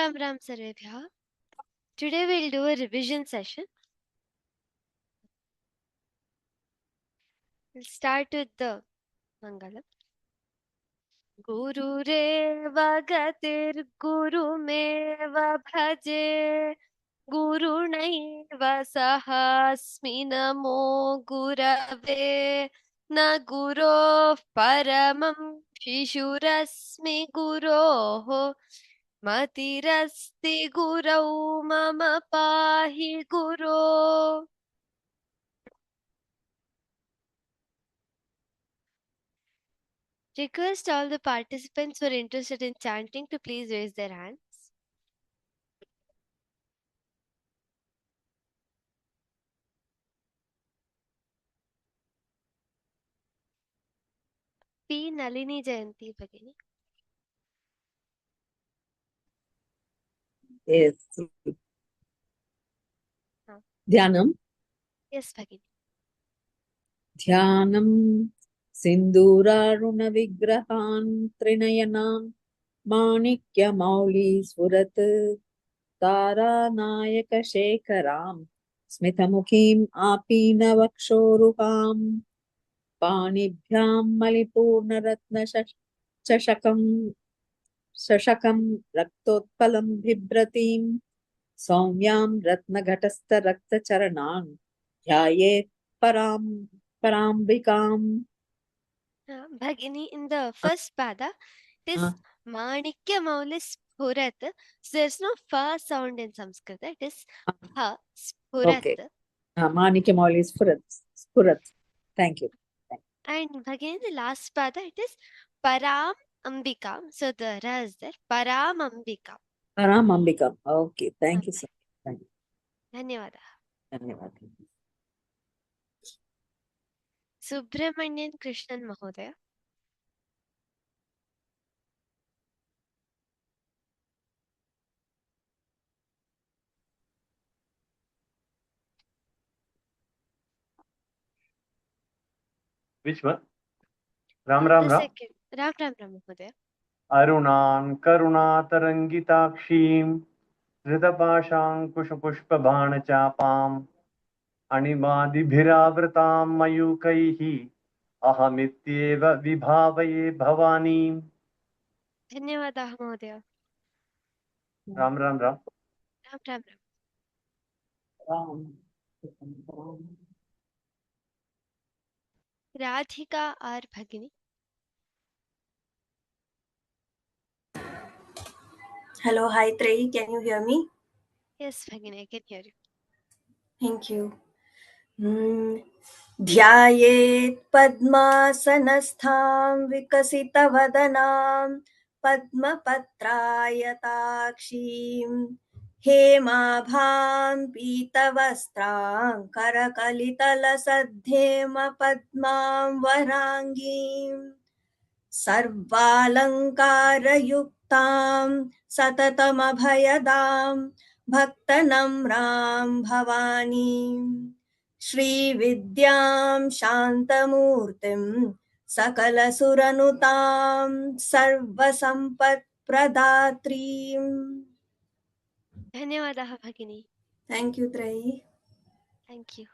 Ram Sarvebhya. Today we'll do a revision session. We'll start with the Mangalam. Gurureva gatir gurumeva bhaje gurunaiva sahasmi namo gurave na guroh paramam shishurasmi guroh matirasti gurau mama pahi guro. Request all the participants who are interested in chanting to please raise their hands. P. Nalini Jayanti Bhagini. Yes. Dhyanam. Yes, Bhagini. Dhyanam Sinduraruna Vigrahan Trinayanam Manikya Mauli Sfurat Tara Nayaka Shekaram Smitamukhim Apina Vakshoruham Panibhyam Malipurna Ratna Shashakam Raktotpalam Bhibratim Saumyam Ratnaghatastha Raktacharanam Dhyayet Parambikam. Bhagini, in the first pada, it is Manikya Maulis Spurat. So there's no fa sound in Sanskrit. It is ha Spurat. Okay. Manikya Maulis Spurat. Thank you. And Bhagini, the last pada, it is Param Ambika. So the ra is there. Param Ambika. Param Ambika. Okay. Thank you, sir. Thank you. Dhanyavada. Dhanyawad. Subramanian Krishnan Mahodaya. Which one? Ram Ram The Ram. second. Ram Mahodaya. Arunan Karunatarangitakshim Dhritapashankushpushpabanachapam Animadibhiravratam Mayukaihi Ahamityeva Vibhavaye Bhavani. Dhanyavada Mahodaya. Ram Ram Ram. Ram. Radhika R. Bhagini. Hello, hi Trey, can you hear me? Yes, Bhagini, I can hear you. Thank you. ध्यायेत् पद्मासनस्थां विकसितवदनां पद्मपत्रायताक्षीं हेमाभां पीतवस्त्रां करकलितलसद्धेम पद्मां वराङ्गीं सर्वालङ्कारयुक्तां सततमभयदां भक्तनम्रां भवानीं श्रीविद्यां शान्तमूर्तिं सकलसुरनुतां सर्वसम्पत्प्रदात्रीं. धन्यवादः भगिनी. Thank you, Trayi. Thank you.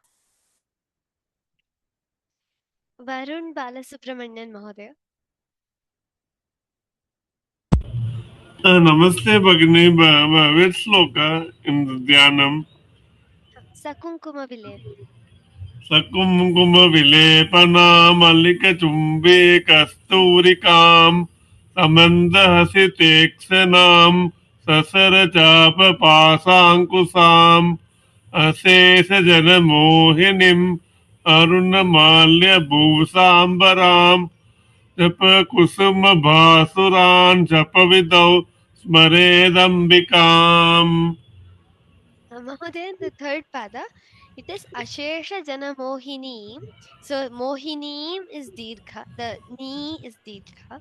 Varun Balasubramanian Mahodaya. Namaste Bhagini, which sloka in the Dhyanam? Sakunkuma Vilep. Sakunkuma Vilepana Malika Chumbe Kasturikam Samanda Hasitekshanam Sasara Chapa Pasankusam Asesa Janamohinim Arunamalya Bhusambaram Japa Kusuma Basuran Japa Vidau Smaredambikam. Mahodaya, the third pada, it is Ashesha Jana Mohini. So Mohini is Dirgha. The Ni is Dirgha.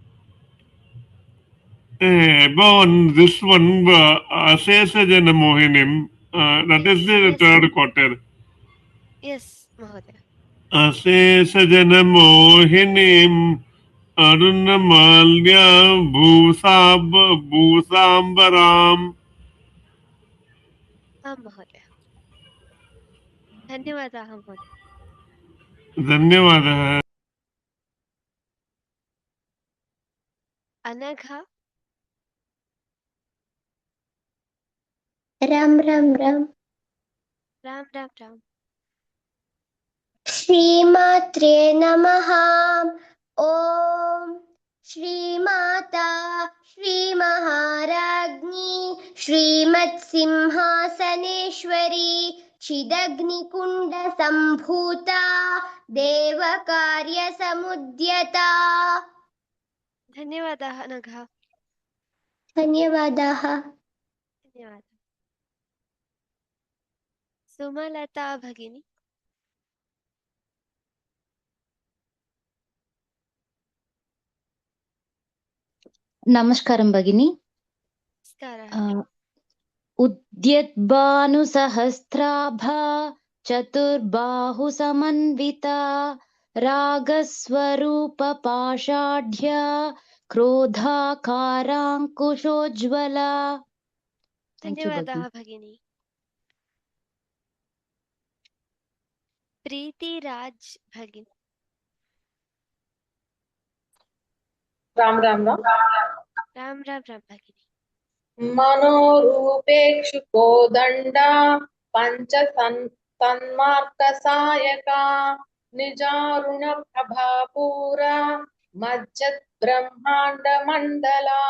This one, Asesa Jana Mohinim, that is the third quarter. Yes, Mahodaya. Asesa Jana Mohinim Arunamalya Bhusambaram आं महोदय। धन्यवादाः महोदय। धन्यवादः। अनघा। राम राम राम। राम राम राम। श्रीमात्रे नमः। ओम श्रीमाता श्रीमहाराज्ञी श्रीमत्सिंहासनेश्वरी चिदग्निकुण्डसम्भूता देवकार्यसमुद्यता। धन्यवादाः अनघा। धन्यवादाः। धन्यवादः। सुमलता भगिनी। नमस्कारं भगिनी। नमस्कारः। उद्यद्भानुसहस्राभा चतुर्बाहुसमन्विता रागस्वरूपपाषाढ्या क्रोधाकाराङ्कुशोज्ज्वला। धन्यवादाः भगिनी। प्रीतिराज भगिनी। राम राम राम। राम राम राम भगिनी। मनोरूपेक्षुको दण्डा पंच तन्मार्गसायका निजारुणप्रभापूरा मज्जत् ब्रह्माण्डमण्डला।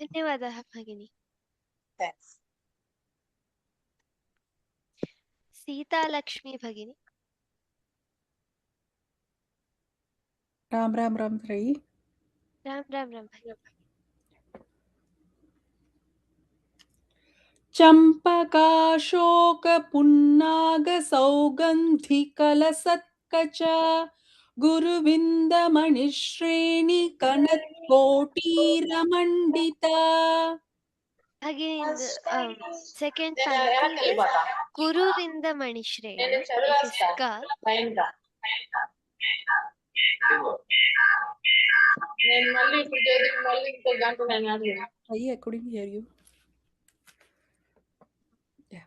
धन्यवादाः भगिनी। Thanks. सीतालक्ष्मी भगिनी। राम राम राम त्रयी। राम राम राम भगिनी। चम्पकाशोकपुन्नागसौगन्धिकलसत्कच गुरुविन्दमणिश्रेणिकनत्कोटीरमण्डिता। Again, in the second panti, it is Kuruvindamanishrini. It is ka. I couldn't hear you. Yeah.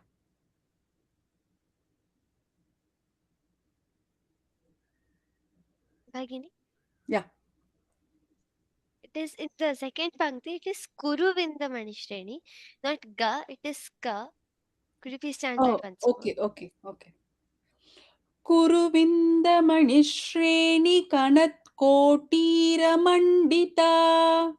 Bhagini. Yeah. It is in the second panti, it is Kuruvindamanishrini, not ga, it is ka. Could you please chant that once more? Okay. Kuruvindamanishrenikanatkotiramandiта.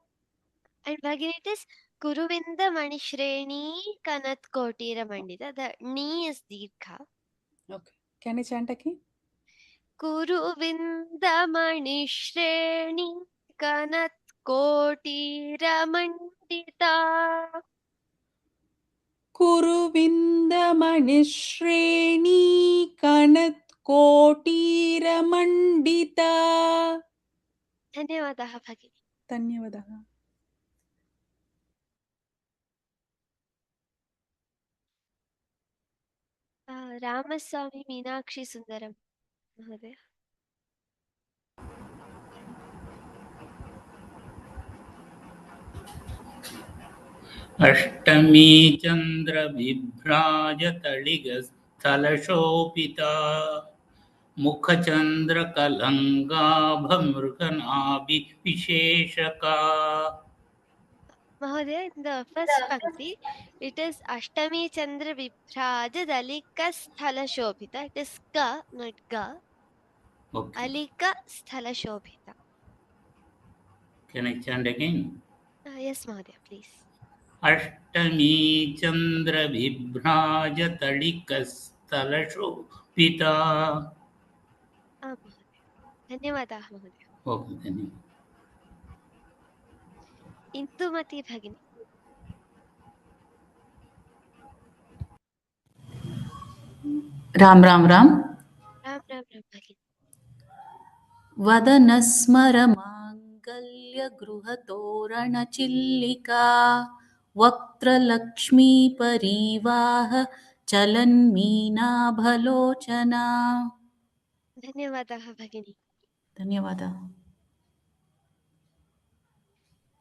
And Bhagini, it is Kuruvindamanishrini Kanatkotiramandita. The ni is Dirgha. Okay. Can I chant again? Kuruvindamanishrini Kanatkotiramandita. कुरुविन्दमणिश्रेणीकणत्कोटीरमण्डिता। धन्यवादाः भगिनी। धन्यवादः। रामस्वामी मीनाक्षी सुंदरम महोदय। अष्टमी चन्द्रबिभ्राजतलिगस्थलशोभिता मुखचन्द्रकलङ्गाभमृगनाभिविशेषका। Mahodaya, in the first pankti, it is Ashtami Chandra Vibhraja Dalika Sthala Shobhita. It is ka, not ga. Okay. Alika Sthala Shobhita. Can I chant again? Yes, Mahodaya, please. Ashtami चन्द्रबिभ्राजतलिकस्थलशोभिता। Mahodaya. धन्यवादाः महोदय। Okay, धन्यवाद। इंदुमती भगिनी। राम राम राम। राम राम राम भगिनी। वदनस्मरमाङ्गल्यगृहतोरणचिल्लिका वक्त्रलक्ष्मीपरीवाह चलन्मीनाभलोचना। धन्यवादाः भगिनी। धन्यवादः।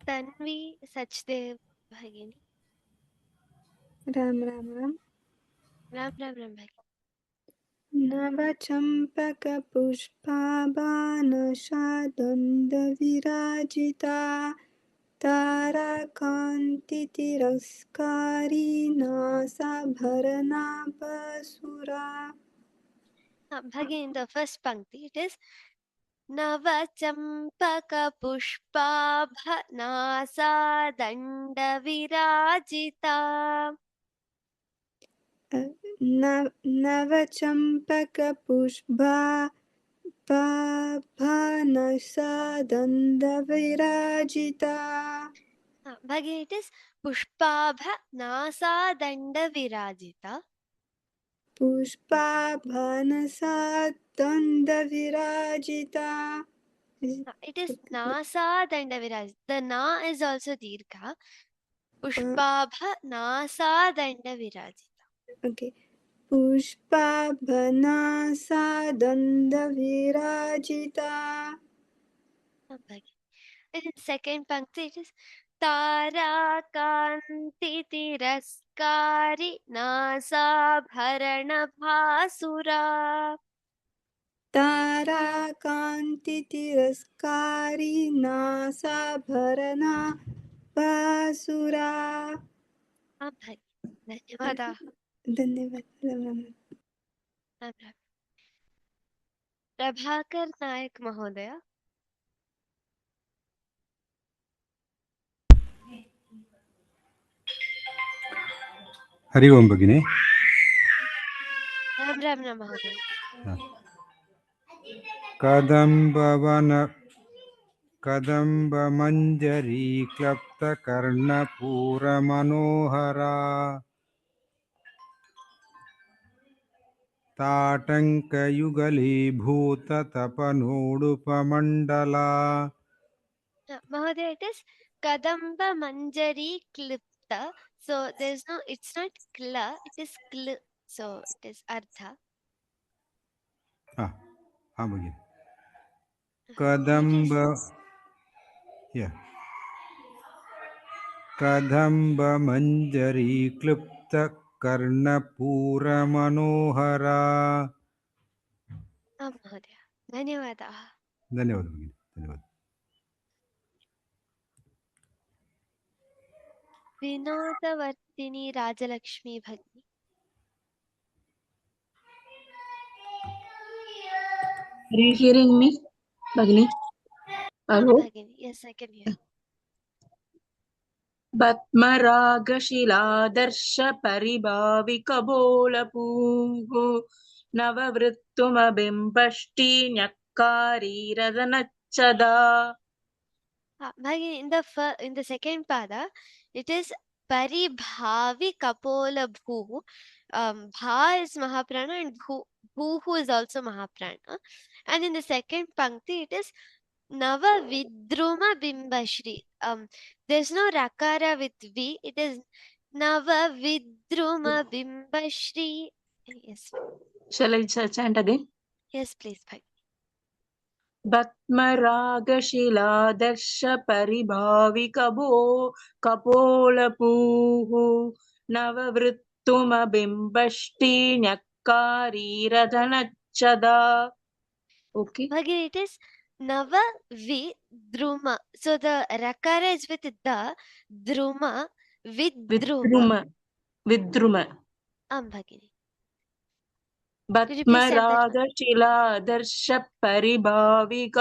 तन्वी सचदेव भगिनी। राम राम राम राम राम राम भगिनी नवचम्पकपुष्पाबाणशादण्डविराजिता ताराकान्तितिरस्कारी नासाभरणापसुरा Bhagini, in the first pankti, it is Navachampaka Pushpabha Nasa नवचम्पकपुष्पा बाभानसादण्डविराजिता Bhagini, it is Pushpabha Nasa Danda Virajita. पुष्पाभानसादण्डविराजिता It is Nasa Danda Virajita. The Na is also Dirgha. Pushpabha Nasa Danda Virajita. Okay. पुष्पाभनासादण्डविराजिता Bhagini. And in second pankti, it is Tara Kanti Tiraskari Nasa Bharana Bhasura. ताराकान्तितिरस्कारी नासाभरणा बासुरा धन्यवादाः धन्यवाद प्रभाकर नायक महोदय हरि ओम भगिनी राम राम राम महोदय कदम्बमञ्जरी क्लप्तकर्णपूरमनोहरा ताटङ्कयुगलीभूततपनोडुपमण्डला Mahodaya, it is Kadamba Manjari Klipta. So there's no, it's not Kla, it is Kl. So it is Artha. हाँ भगिनी कदम्ब कदम्बमञ्जरी क्लुप्तकर्णपूरमनोहरा Mahodaya. धन्यवादाः धन्यवाद भगिनी धन्यवाद विनोदवर्तिनी राजलक्ष्मी भगिनी Are you hearing me, Bhagini? Hello. Bhagini, yes, I can hear. पद्मरागशिलादर्श परिभाविकबोलपूः नववृत्तुमबिम्बष्टि न्यक्कारीरदनच्छदा Bhagini, in the second pada, it is Paribhavi Kapola Bhu. Bha is Mahaprana and Bhu is also Mahaprana. And in the second pankti, it is Nava Vidruma Bimbashri. There's no Rakara with V. It is Nava Vidruma Bimbashri. Yes. Shall I chant again? Yes, please, Bhagini. पद्मरागशिलादर्श परिभाविकपोलपूः नववृत्तुमबिम्बष्टि न्यक्कारीरदनच्छदा. Okay. Bhagini, it is Nava Vidruma. So the Rakara is with the Druma. Vidruma. Vidruma. Bhagini. पद्मरागशिलादर्श परिभाविकपोलपूः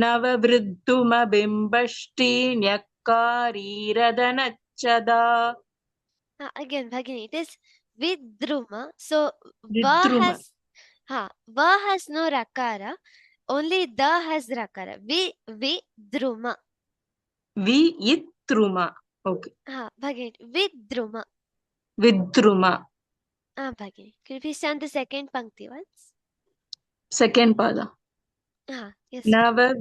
नववृत्तुमबिम्बष्टि न्यक्कारीरदनच्छदा. Again, Bhagini, it is Vidruma. So Vidruma. Va has no Rakara. Only the has Rakara. Vidruma. Vitruma. Okay. Bhagini, Vidruma. Vidruma. Bhagini. Could you please chant the second pankti once? Second pada. Yes. Nava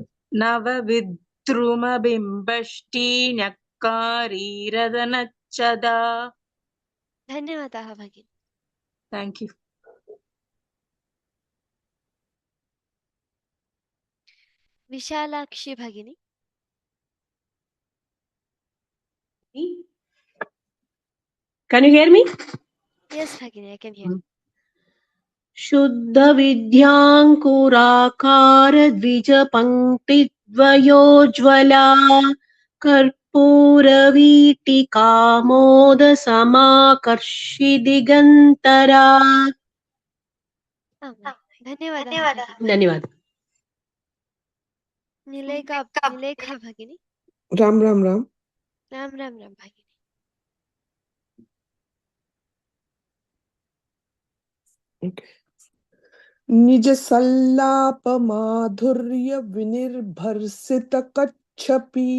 bimbashti न्यक्कारीरदनच्छदा. धन्यवादाः भगिनी. Thank you. विशालाक्षी भगिनी. Can you hear me? Yes, Bhagini, I can hear. शुद्ध विद्यांकुराकार द्विज पंक्तिद्वयोज्ज्वला कर्पूरवीटिकामोद समाकर्षि दिगंतरा. धन्यवादः. धन्यवाद. निलेखा भगिनी. राम राम राम. राम राम राम भगिनी. Okay. निज सल्लाप माधुर्य विनिर्भर्सित कच्छपि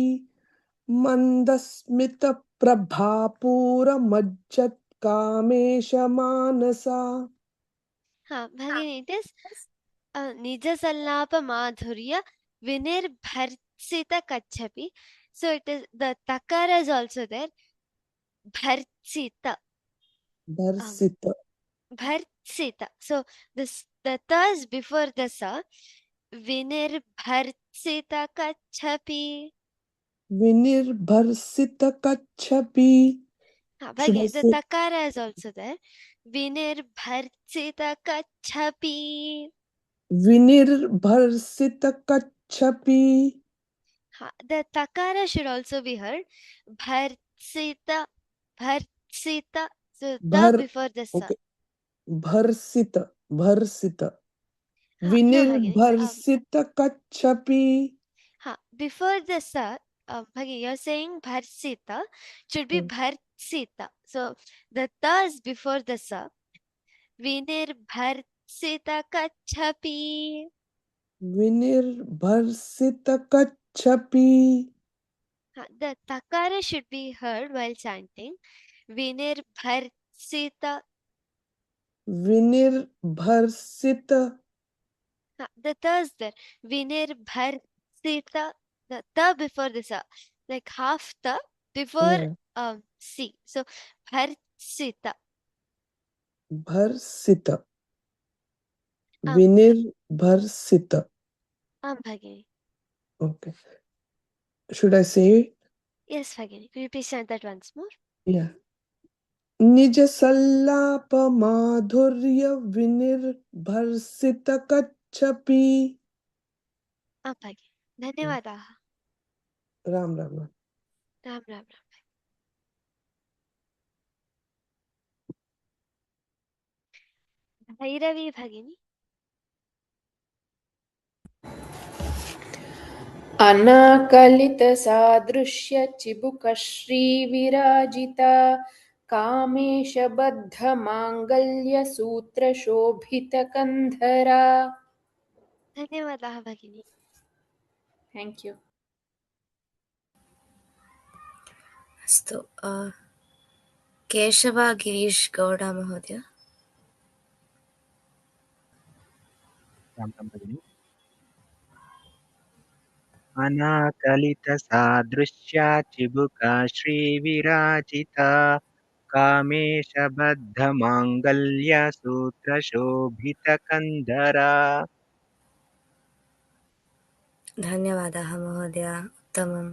मंदस्मित प्रभापूर मज्जत कामेश मानसा. हाँ भगिनी, it is निज सल्लाप माधुर्य विनिर्भर्सित कच्छपि. So it is the takara is also there. Bharsita. Bharsita. Bharsita. So the ta is before the sa. Vinir-bharsita kachhapi. Vinir-bharsita kachhapi. Bhagi, the takara is also there. Vinir-bharsita kachhapi. Vinir-bharsita kachhapi. The takara should also be heard. Bharsita. Bharsita. So the before the sa. Okay. Bharsita. Bharsita. Vinir-bharsita kachhapi. Before the sa, Bhagi, you're saying bharsita should be bharsita. So the ta is before the sa. Vinir-bharsita kachhapi. Vinir-bharsita kachhapi. The takara should be heard while chanting. Vinir-bharsita. Vinir-bharsita. The ta is there. Vinir-bharsita. The ta before the sa. Like half ta before si. So bharsita. Bharsita. Vinir-bharsita. Bhagini. Okay. Should I say it? Yes, Bhagini. Could you please chant that once more? Yeah. निज सल्लाप माधुर्य विनिर्भर्सित कच्छपि. Bhagini. धन्यवादाः. राम राम राम. राम राम राम. भैरवी भगिनी. अनाकलित सादृश्य चिबुक श्री विराजिता कामेशबद्ध मांगल्य सूत्र शोभित कंधरा. धन्यवादाः भगिनी. Thank you. अस्तु, केशव गिरीश गौड़ महोदय. अनाकलित सादृश्या चिबुका श्रीविराजिता कामेशबद्ध मांगल्य सूत्र शोभित कंधरा. धन्यवादाः महोदय, उत्तमम्.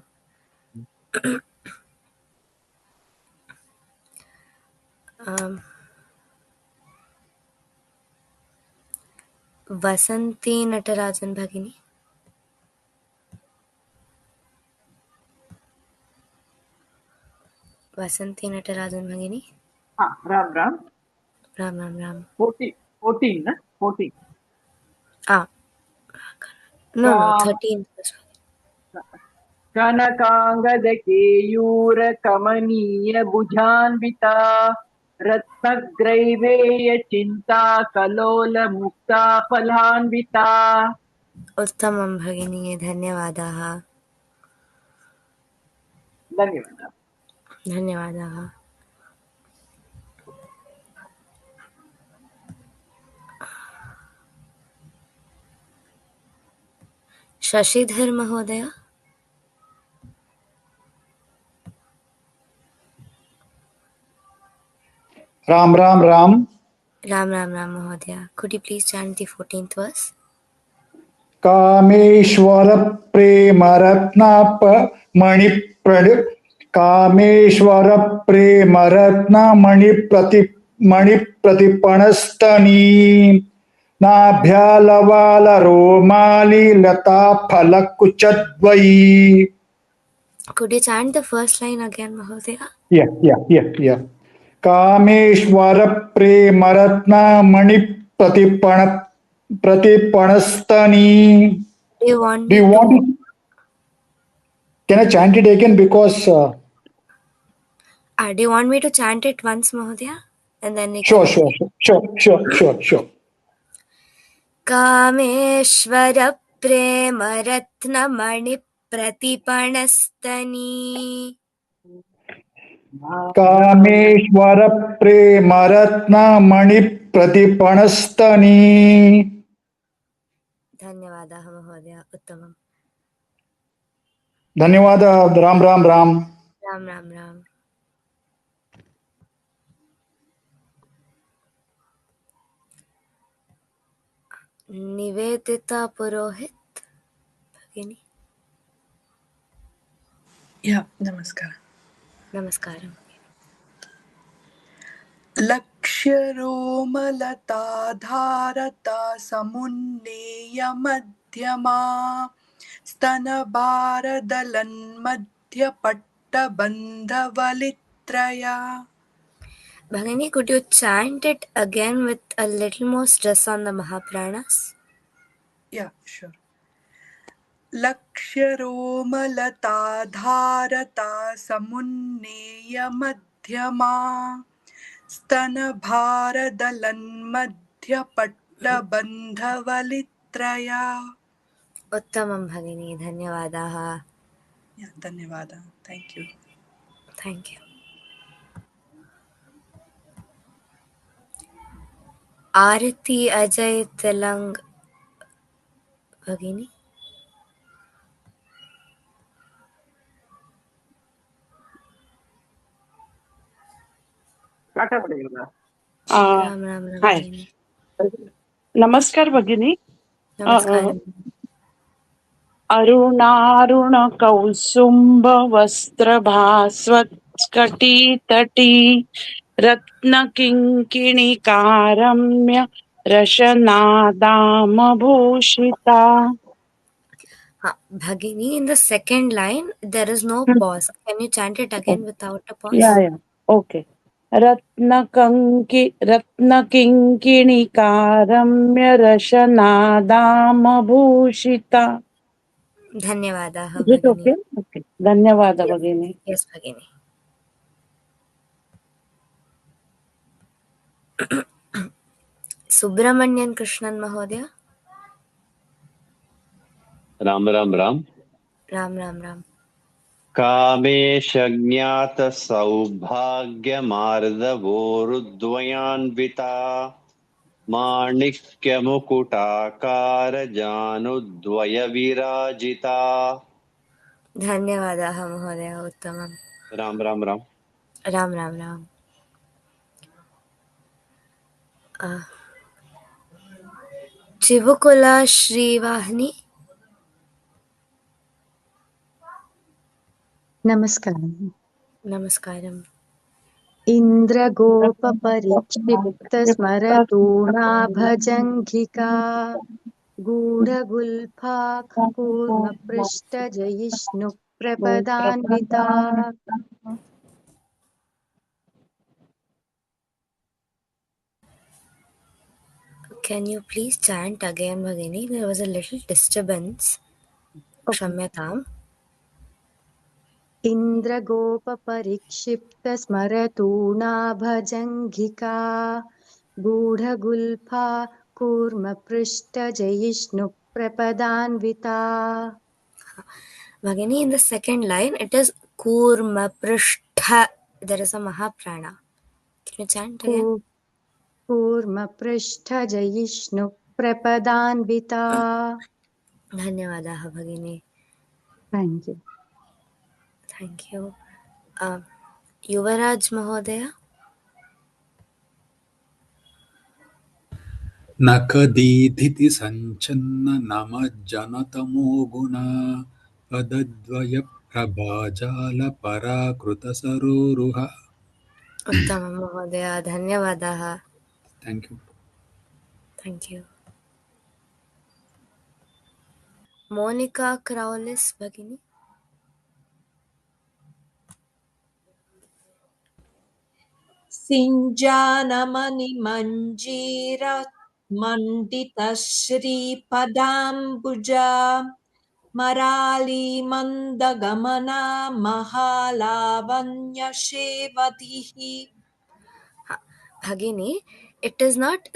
वसंती नटराजन भगिनी. वसंती नटराजन भगिनी. राम राम. राम राम राम. 14 ना 14. No, 13. कनकांगद केयूर कमनीय भुजान्विता रत्नग्रैवेय चिंता कलोल मुक्ता फलान्विता. उत्तमं भगिनी, धन्यवादाः. धन्यवादाः. धन्यवादाः. शशिधर महोदय. राम राम राम. राम राम राम महोदय. Could you please chant the 14th verse? Kameshwar प्रेम रत्नाप मणिप्रद कामेश्वर प्रेम रत्न मणि प्रतिपणस्तनी नाभ्यालवाल रोमाली लता फलकुचद्वयी. Could you chant the first line again, Mahodaya? Yeah. Kameshwar प्रेम रत्न मणि प्रतिपणस्तनी. Do you want Do you want it? Can I chant it again? Because do you want me to chant it once, Mahodaya? And then you sure. Kameshwar प्रेम रत्न मणि प्रतिपणस्तनी. कामेश्वर प्रेम रत्न मणि प्रतिपणस्तनी. धन्यवादः महोदय, उत्तमम्. धन्यवाद. राम. राम. निवेदिता पुरोहित भगिनी. नमस्कारं. लक्ष्यरोमलता धारता समुन्नेय मध्यमा स्तनभारदलन्मध्यपट्टबन्धवलित्रया. Bhagini, could you chant it again with a little more stress on the Mahapranas? Yeah, sure. लक्ष्यरोमलता धारता समुन्नेय मध्यमा स्तनभारदलन्मध्यपट्टबन्धवलित्रया. उत्तमं भगिनी, धन्यवादाः. धन्यवादः. Thank you. आरती अजय तिलंग भगिनी. राम. हाय, नमस्कार भगिनी. नमस्कारं. अरुणारुण कौसुम्ब वस्त्रभास्वत्कटितटी रत्नकिङ्किणिकारम्य रशनादामभूषिता. Bhagini, in the second line there is no pause. Can you chant it again without a pause? Yeah. Okay. रत्नकिङ्किणिकारम्य रशनादामभूषिता. धन्यवादाः भगिनी. Okay. धन्यवादः भगिनी. Yes, भगिनी. सुब्रमण्यन कृष्णन महोदय. राम. राम. कामेशज्ञात सौभाग्यमार्दवोरुद्वयान्विता माणिक्यमुकुटाकार जानुद्वय विराजिता. धन्यवादाः महोदय, उत्तमं. Ram. Ram. चिवुकुला श्रीवाहिनी. नमस्कारम्. इन्द्रगोपपरिक्षिप्तस्मरतूणाभजङ्घिका गूढगुल्फा कूर्मपृष्ठजयिष्णुप्रपदान्विता. Can you please chant again, Bhagini? There was a little disturbance. Kshamyatam. इन्द्रगोपपरिक्षिप्तस्मरतूणाभजङ्घिका गूढगुल्फा कूर्मपृष्ठजयिष्णुप्रपदान्विता. Bhagini, in the second line it is Kurma Prishtha. There is a Mahaprana. Can you chant again? कूर्मपृष्ठजयिष्णुप्रपदान्विता. धन्यवादाः भगिनी. Thank you. युवराज महोदय. नखदीधिति सञ्चन्न नमज्जनतमो गुण पदद्वय प्रभाजालपराकृतसरोरुह उत्तमं महोदय, धन्यवादाः. Thank you. Thank you. Monica Crowless भगिनी. सिञ्जानमणिमञ्जीरमण्डितश्रीपदाम्बुजा मरालीमन्दगमना महालावण्यशेवतिः. Bhagini, it is not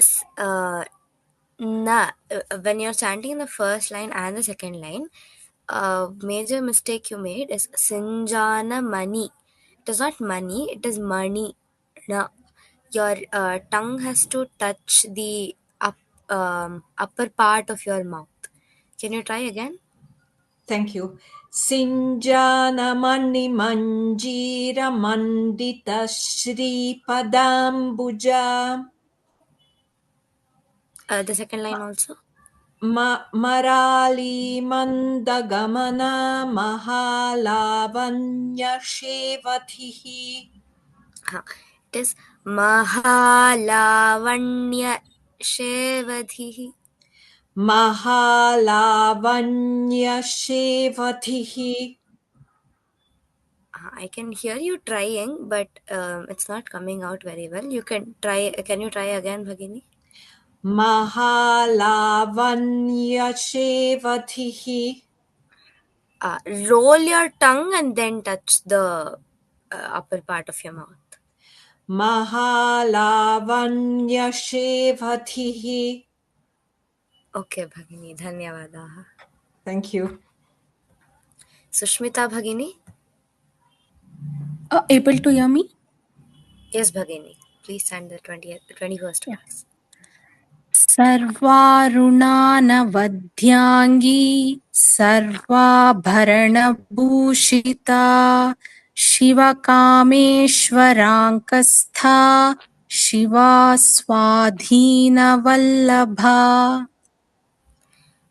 when you're chanting in the first line and the second line, major mistake you made is Sinjana Mani. It is not money, it is mani. Now, your tongue has to touch the upper part of your mouth. Can you try again? Thank you. सिञ्जानमणिमञ्जीरमण्डितश्रीपदाम्बुजा. The second line also. मरालीमन्दगमना महालावण्यशेवतिः. It is Mahalavanya Shevadhihi. Mahalavanyashevatihi. I can hear you trying, but it's not coming out very well. You can try. Can you try again, Bhagini? Mahalavanyashevatihi. Roll your tongue and then touch the upper part of your mouth. Mahalavanyashevatihi. Okay, Bhagini. Dhanyavadaha. Thank you. Sushmita Bhagini? Able to hear me? Yes, Bhagini. Please stand the 21st verse. सर्वारुणानवद्यांगी सर्वाभरणभूषिता शिवकामेश्वराङ्कस्था शिवा स्वाधीनवल्लभा.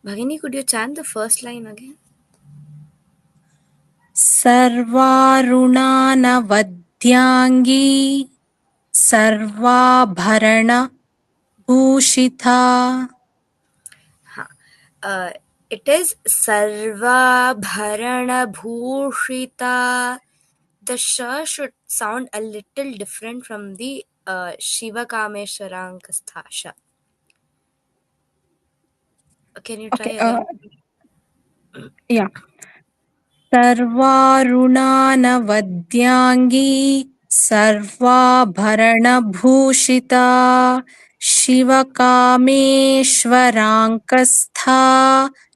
Bhagini, could you chant the first line again? सर्वारुणानवद्यांगी सर्वाभरणभूषिता. It is Sarvabharana Bhushita. The sh should sound a little different from the Shiva Kameshwarankastha sh. Can you try again? Yeah. सर्वारुणानवद्यांगी सर्वाभरणभूषिता शिवकामेश्वराङ्कस्था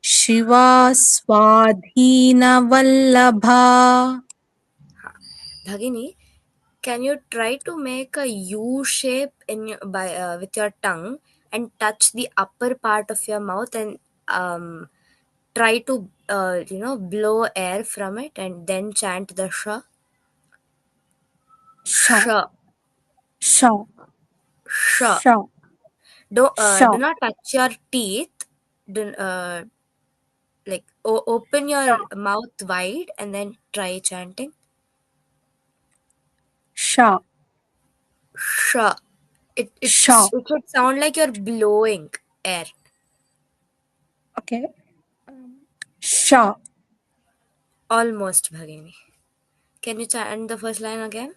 शिवा स्वाधीनवल्लभा. Bhagini, can you try to make a U shape in your, with your tongue and touch the upper part of your mouth and try to blow air from it and then chant the sh. Sha. Do not touch your teeth. Open your mouth wide and then try chanting. Sha. It should sound like you're blowing air. Okay. Sha. Almost, Bhagini. Can you chant the first line again?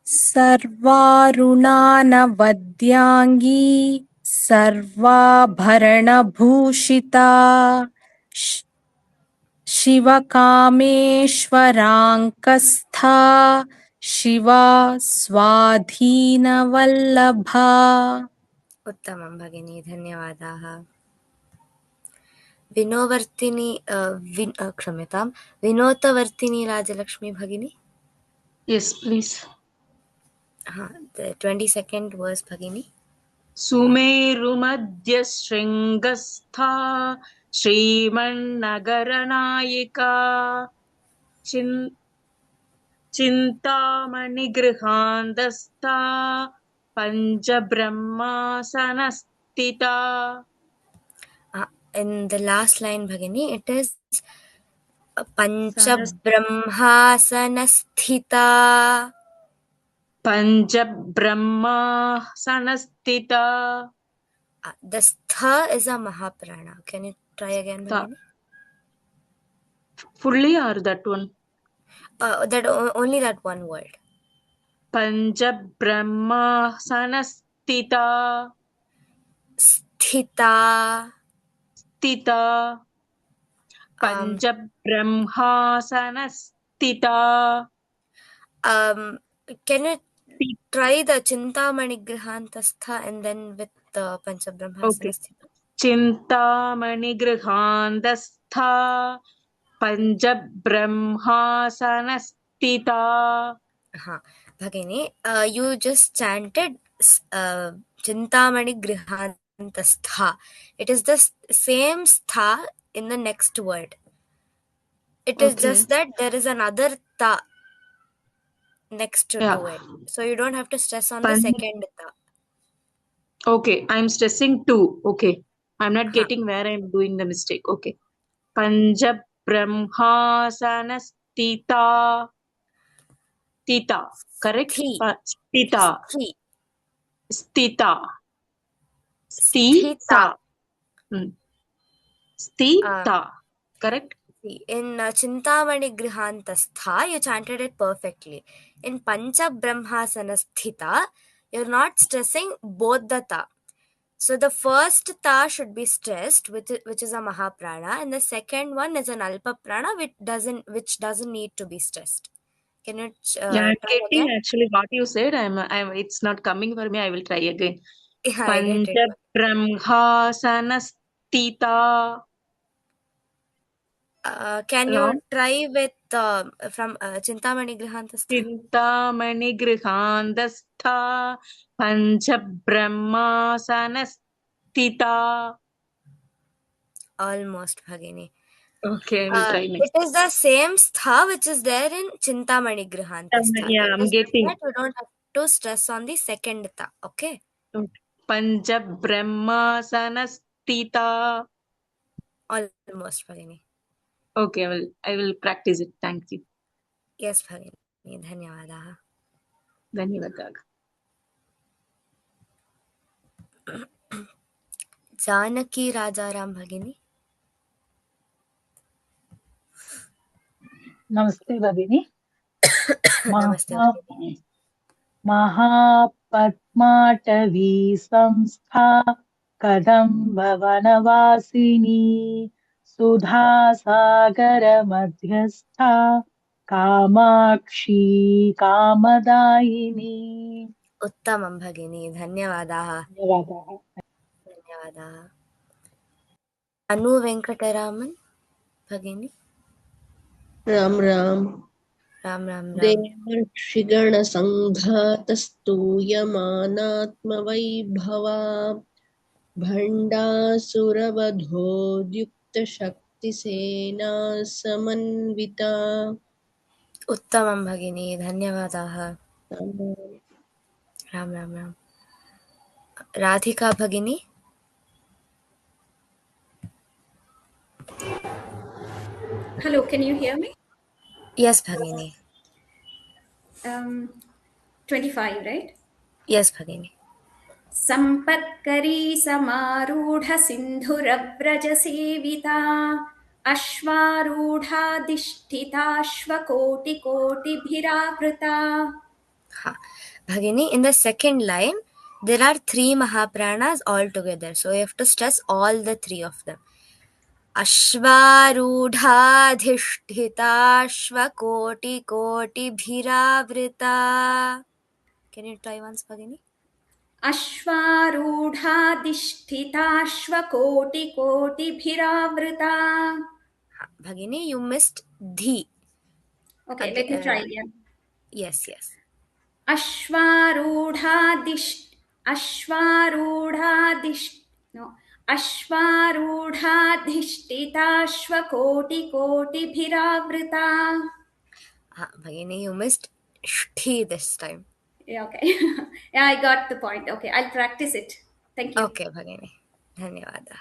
सर्वारुणानवद्यांगी सर्वाभरणभूषिता शिवकामेश्वराङ्कस्था शिवा स्वाधीनवल्लभा. उत्तमं भगिनी, धन्यवादाः. क्षम्यतां, विनोतवर्तिनी राजलक्ष्मी भगिनी. Yes, please. The 22nd verse, Bhagini. सुमेरुमध्यशृङ्गस्था श्रीमन्नगरनायिका चिन्तामणिगृहान्धस्था पञ्चब्रह्मासनस्थिता. In the last line, Bhagini, it is पञ्चब्रह्मासनस्थिता Panchabrahmasanasthita. The stha is a Mahaprana. Can you try again, Bhagini? Fully or that one? Only that one word. Panchabrahmasanasthita. Sthita. Sthita. Panchabrahmasanasthita. Can you try the Chintamani Grihantastha and then with the Okay. Panchabrahmasanasthita? Chintamani Grihantastha. Panchabrahmasanasthita. Bhagini, you just chanted Chintamani Grihantastha. It is the same stha in the next word. It is just that there is another ta next to it. So you don't have to stress on the second ta. Okay, I'm stressing two. Okay. I'm not getting where I'm doing the mistake. Okay. Panchabrahmasanasthita. Theta. Correct? Theta. Sthita. Sthita. Sthita. Correct? In Chintamani Grihantastha, you chanted it perfectly. In Panchabrahmasanasthita, you're not stressing both the ta. So the first ta should be stressed, which is a Mahaprana, and the second one is an Alpa Prana, which doesn't need to be stressed. Can you I'm try getting again? actually what you said. It's not coming for me. I will try again. Yeah, I get it. Panchabrahmasanasthita. Can you try with from Chintamani Grihantastha? Chintamani Grihantastha. Panchabrahmasanasthita. Almost, Bhagini. Okay, I will try next. It is the same stha which is there in Chintamani Grihantastha. Yeah, I'm getting. That you don't have to stress on the second ta. Okay. Panchabrahmasanasthita. Almost, Bhagini. Okay, I will practice it. Thank you. Yes, Bhagini. Dhanyavadaha. Dhanyavadaha. Janaki Rajaram Bhagini. Namaste, Bhagini. Namaste, Bhagini. Mahapadmatavi samstha kadambhavanavasini sudha sagara madhyastha kamakshi kamadayini. Uttamam Bhagini. Dhanyavadaha. Dhanyavadaha. Anu Venkataraman Bhagini. Ram Ram. देवर्षिगणसङ्घातस्तूयमानात्मवैभवा भण्डासुरवधोद्युक्तशक्तिसेना Samanvita. Uttamam Bhagini. Dhanyavadaha. Ram. Radhika Bhagini. Hello, can you hear me? Yes, Bhagini. 25, right? Yes, Bhagini. Sampatkari samarudha sindhuravrajasevita ashvarudha dishtita ashvakoti koti bhiravrita. Bhagini, in the second line, there are 3 Mahapranas all together. So you have to stress all the 3 of them. Ashvarudhadhishthita koti bhiravrita. Can you try once, Bhagini? Ashvarudhadishthita koti bhiravrita. Bhagini, you missed dhi. Okay, let me try again. Yes. Ashvarudhadhishthita bhiravrita. Bhagini, you missed shthi this time. Yeah, okay. Yeah, I got the point. Okay, I'll practice it. Thank you. Okay, Bhagini. Dhanyavada.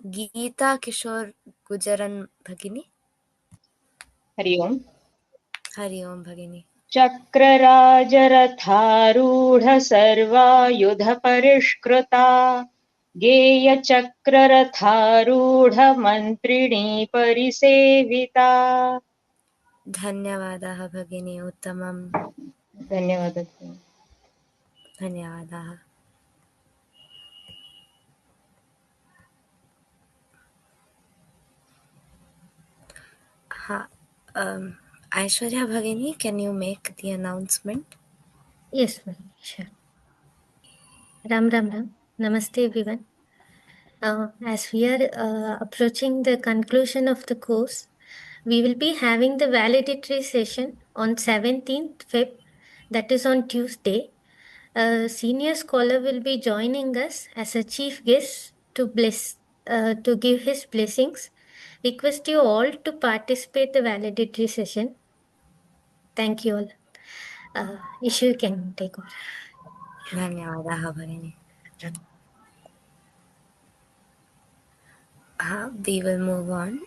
गीता किशोर गुजरन् भगिनी. हरि ओम्. हरि ओम भगिनी. चक्रराजरथारूढ सर्वायुध परिष्कृता गेयचक्ररथारूढ मन्त्रिणी परिसेविता. धन्यवादाः भगिनी, उत्तमम्. धन्यवादः. धन्यवादाः. हाँ, Aishwarya Bhagini, can you make the announcement? Yes, ma'am. Sure. Ram Ram Ram. Namaste everyone. As we are approaching the conclusion of the course, we will be having the valedictory session on 17th Feb, that is on Tuesday. A senior scholar will be joining us as a chief guest to give his blessings. Request you all to participate the valedictory session. Thank you all. Ishu, you can take over. धन्यवादाः भगिनी. We will move on.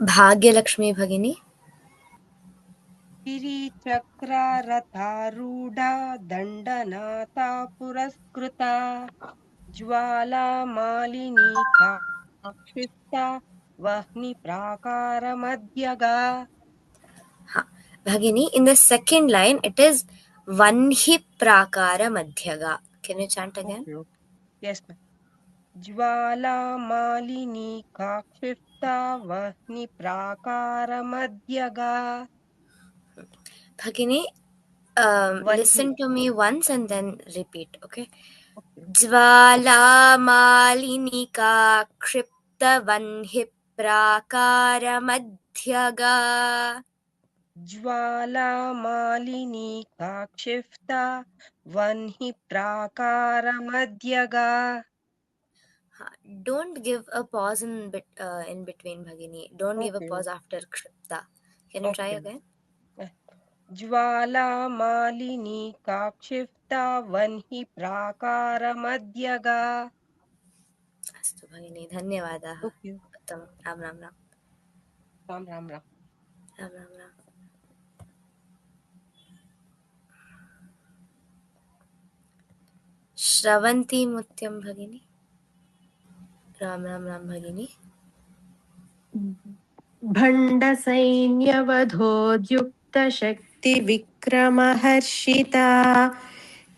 Bhagyalakshmi भगिनी. गिरिचक्रारथारूढा दण्डनाथा पुरस्कृता Jwalamalini काक्षिप्ता वह्निप्राकारमध्यगा. Bhagini, in the second line it is Vanhi Prakara Madhyaga. Can you chant again? Okay. Yes, ma'am. Jwalamalini काक्षिप्ता वह्निप्राकारमध्यगा. Bhagini, listen to me once and then repeat, okay? Jvalamalinika kshipta vanhi prakara madhyaga. Jwalamalini काक्षिप्ता वह्नि प्राकारमध्यगा. Don't give a pause in between, Bhagini. Don't give a pause after kshipta. Can you try again? Jwalamalini काक्षिप्ता वह्नि प्राकारमध्यगा. अस्तु भगिनी, धन्यवादाः. उत्तमं. राम राम राम. राम राम राम. राम राम राम. श्रवन्ती मुत्यं भगिनी. राम राम राम भगिनी. भण्डसैन्यवधोद्युक्तशक्तिविक्रमहर्षिता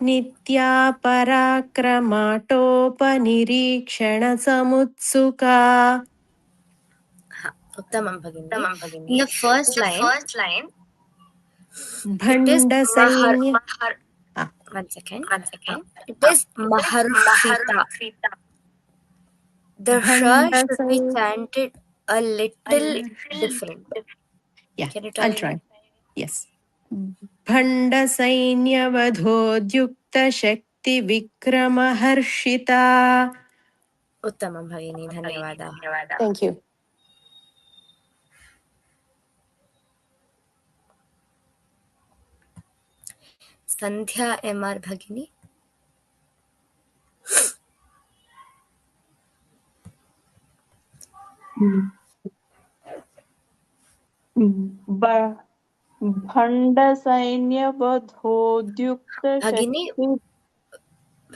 नित्या पराक्रमाटोपनिरीक्षणसमुत्सुका. उत्तमं भगिनी. In the first line, भण्डसैन्य. One second. It is Maharshita. The sh should be chanted a little different. Yeah, Can you I'll try. Yes. भण्डसैन्यवधोद्युक्तशक्तिविक्रमहर्षिता. उत्तमं भगिनी, धन्यवादाः. Thank you. संध्या MR भगिनी. भण्डसैन्यवधोद्युक्त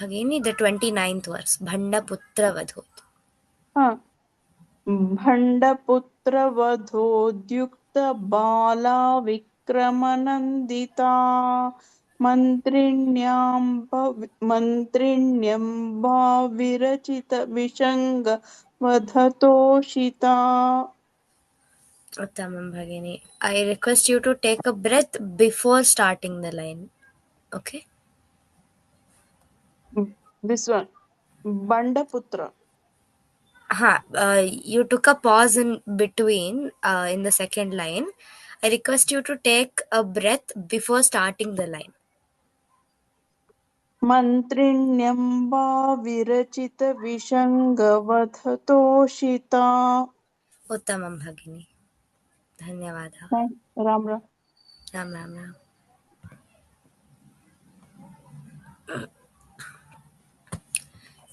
भगिनी, the 29th verse. भण्डपुत्रवधोत्. भण्डपुत्रवधोद्युक्त बाला विक्रमनन्दिता मन्त्रिण्यम्बा विरचित विशङ्ग वधतोषिता. Uttamam Bhagini. I request you to take a breath before starting the line. Okay? This one. Bandaputra. You took a pause in between in the second line. I request you to take a breath before starting the line. Mantrinyamba virachita vishangavadhatoshita. Uttamam Bhagini. Dhanyavada. Ram Ram. Ram Ram Ram.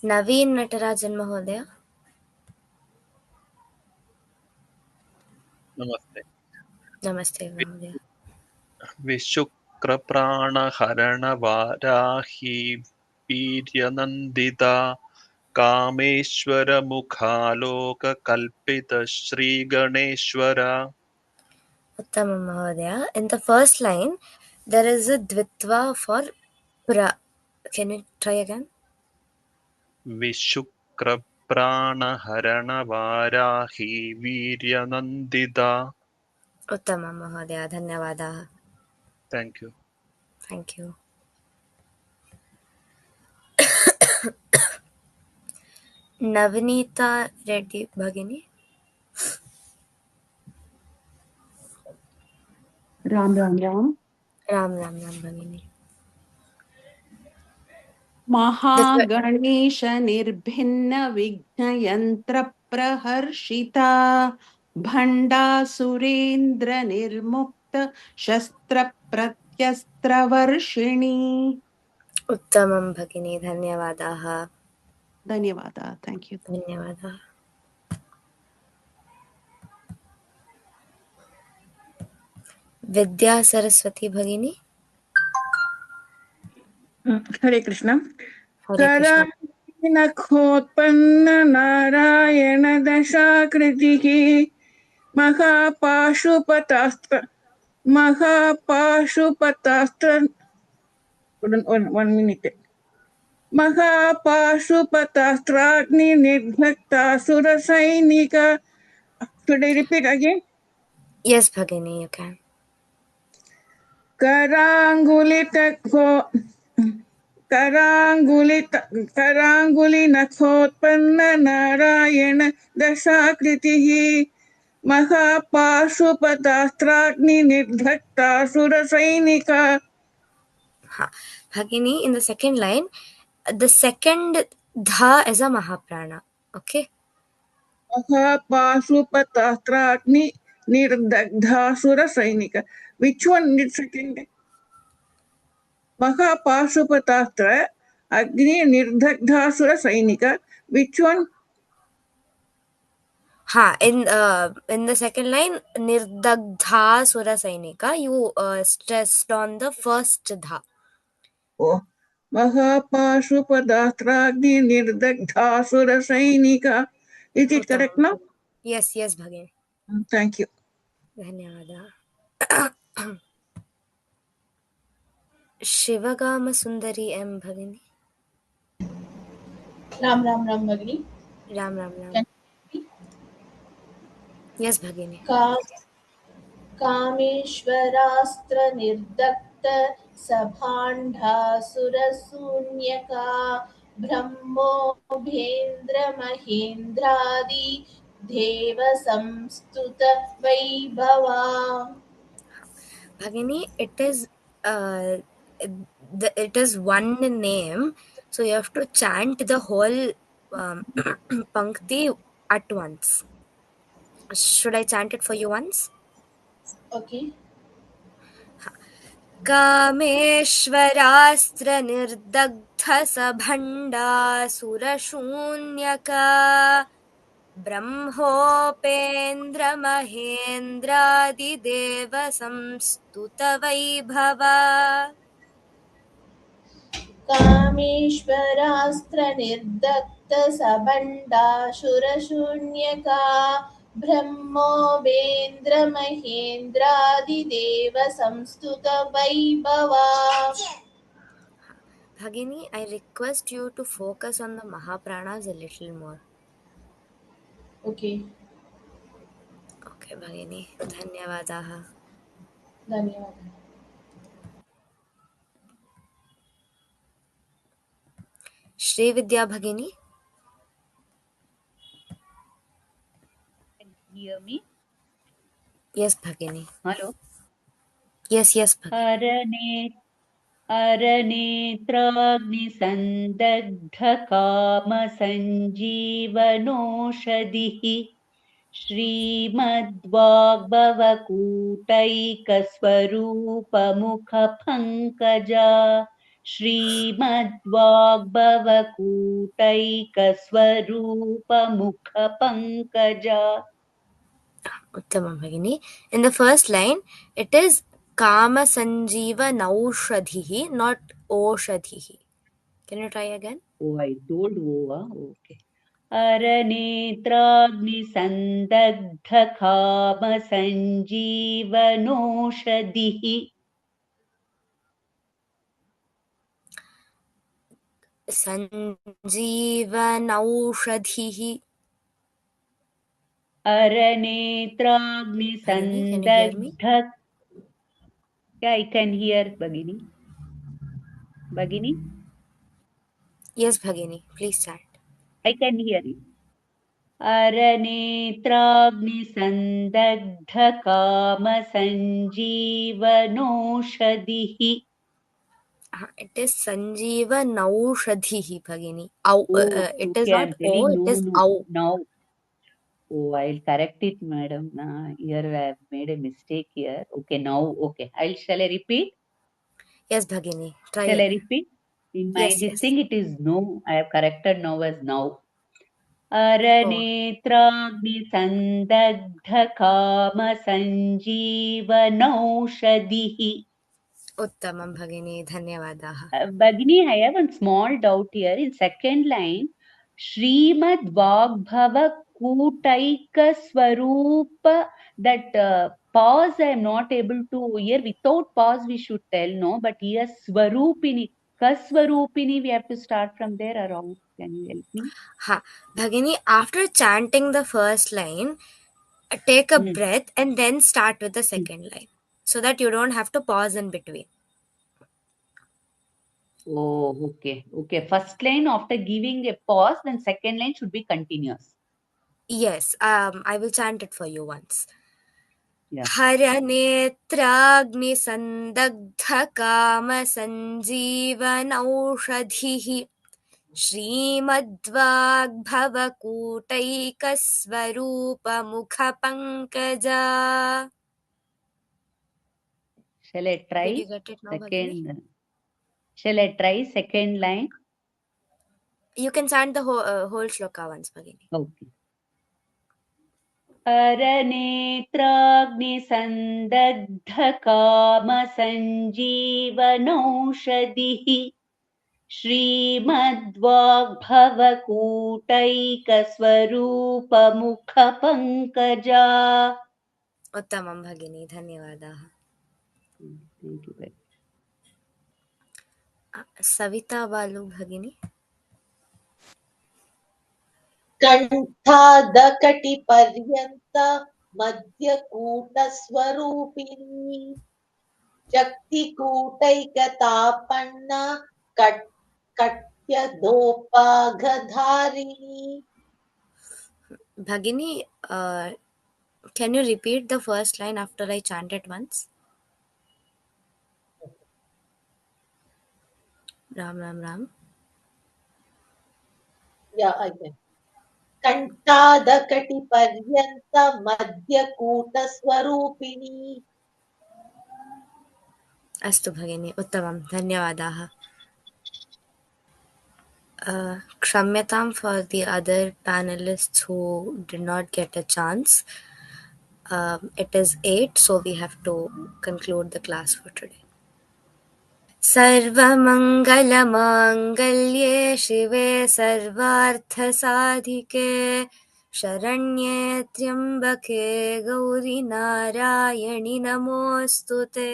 नवीन नटराजन महोदय। नमस्ते। नमस्ते महोदय। विशुक्रप्राणहरणवाराही वीर्यनन्दिता कामेश्वरमुखालोककल्पितश्रीगणेश्वर। उत्तमं महोदय. In the first line, there is a dvitva for pra. Can you try again? विशुक्रप्राणहरणवाराही वीर्यनन्दिता. उत्तमं महोदय, धन्यवादाः. Thank you. Thank you. Navneeta Reddy भगिनी। राम राम राम राम राम राम भगिनी। महागणेश निर्भिन्न विघ्न यंत्र प्रहर्षिता भंडासुरेन्द्र निर्मुक्त शस्त्र प्रत्यस्त्र वर्षिणी। उत्तमं भगिनी, धन्यवादाः। धन्यवादाः। Thank you. धन्यवादाः। विद्या सरस्वती भगिनी। हरे कृष्ण। हरे कृष्ण। नखोत्पन्न नारायण दशाकृतिः महापाशुपतास्त्र 1 minute महापाशुपतास्त्राग्नि निर्भक्तासुर सैनिक. Should I repeat again? Yes, Bhagini, you can. करांगुली नखोत्पन्न Narayana दशाकृतिः महापाशुपतास्त्राग्नि निर्धक्तासुर सैनिक. Bhagini, in the second line, the second dha is a Mahaprana. Okay. महापाशुपतास्त्राग्नि निर्दग्धासुर सैनिक. Which one is second? महापाशुपतास्त्र अग्नि निर्दग्धासुर सैनिक. Which one? In the second line, nirdagdha sura sainika, you stressed on the first dha. Oh, महापाशुपतास्त्राग्नि निर्दग्धासुर सैनिक. Is it correct now? Yes, yes, Bhagini. Thank you. धन्यवादः. शिवगाम सुंदरी M भगिनी। राम राम राम भगिनी। राम राम राम। यस भगिनी। कामेश्वरास्त्र निर्दग्ध सभाण्डासुरशून्यका ब्रह्मोभेन्द्र महेन्द्रादि देव संस्तुत Vaibhava. Bhagini, it is one name, so you have to chant the whole pankti at once. Should I chant it for you once? Okay. कामेश्वरास्त्र निर्दग्ध सभण्डासुरशून्यका ब्रह्मोपेन्द्र महेन्द्रादिदेव संस्तुत Vaibhava. कामेश्वरास्त्र निर्दग्ध सबण्डासुरशून्यका ब्रह्मोपेन्द्र महेन्द्रादिदेव संस्तुत Vaibhava. Bhagini, I request you to focus on the Mahapranas a little more. Okay. Okay, Bhagini. धन्यवादाः. धन्यवादः. श्रीविद्या भगिनी. Hear me? Yes, Bhagini. Hello. Yes, Bhagini. अरनेत्राग्निसन्दग्धकामसञ्जीवनोषधिः श्रीमद्वाग्भवकूटैकस्वरूपमुखपङ्कजा श्रीमद्वाग्भवकूटैकस्वरूपमुखपङ्कजा. Uttamam Bhagini. In the first line, it is Kama Sanjeeva Naushadhihi, not Oshadhihi. Can you try again? Oh, I told Ova. Okay. अरनेत्राग्निसन्दग्धकामसञ्जीवनोषधिः. Sanjeevanaushadhihi. अरनेत्राग्निसन्दग्ध. Yeah, I can hear Bhagini. Bhagini? Yes, Bhagini, please start. I can hear you. अरनेत्राग्निसन्दग्धकामसञ्जीवनोषधिः. It is Sanjeeva Naushadhihi, Bhagini. It is not O, it is Au. Now. Oh, I'll correct it, madam. Here I have made a mistake here. Okay, now, okay. Shall I repeat? Yes, Bhagini. Try Shall it. I repeat? In my this thing, it is no. I have corrected now as now. अरनेत्राग्निसन्दग्धकामसञ्जीवनौषधिः. Uttamam Bhagini, Dhanyavadaha. Bhagini, I have one small doubt here. In second line, Srimad Vagbhava Kutaika Swarupa, that pause I am not able to hear. Without pause we should tell, no, but here Swarupini, Kaswarupini, we have to start from there around. Can you help me? Ha, Bhagini, after chanting the first line, take a breath and then start with the second line, so that you don't have to pause in between. Oh, okay. Okay. First line after giving a pause, then second line should be continuous. Yes, I will chant it for you once. Yeah. हरनेत्राग्निसन्दग्धकामसञ्जीवनौषधिः श्रीमद्वाग्भवकूटैकस्वरूपमुखपङ्कजा. Shall I try? Did you get it now, Bhagini? Shall I try second line? You can chant the whole shloka once, Bhagini. Okay. अरनेत्राग्निसन्दग्धकामसञ्जीवनौषधिः श्रीमद्वाग्भवकूटैकस्वरूपमुखपङ्कजा. Uttamam Bhagini, Dhanyavadaha. Thank you very much. Savita Balu Bhagini. कंठादकटिपर्यन्त मध्यकूटस्वरूपिणी शक्तिकूटैकतापन्न कट्यधोपाघधारिणी. Bhagini, can you repeat the first line after I chant it once? Ram Ram Ram. Yeah, I can. कंठादकटिपर्यन्त मध्यकूटस्वरूपिणी. Astu Bhagini, Uttamam, Dhanyavadaha. Kshamyatam for the other panelists who did not get a chance. It is 8, so we have to conclude the class for today. सर्वमङ्गलमाङ्गल्ये शिवे सर्वार्थसाधिके शरण्ये त्र्यम्बके गौरी नारायणि नमोऽस्तुते.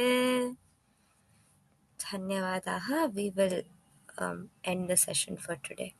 Dhanyavadaha. We will end the session for today.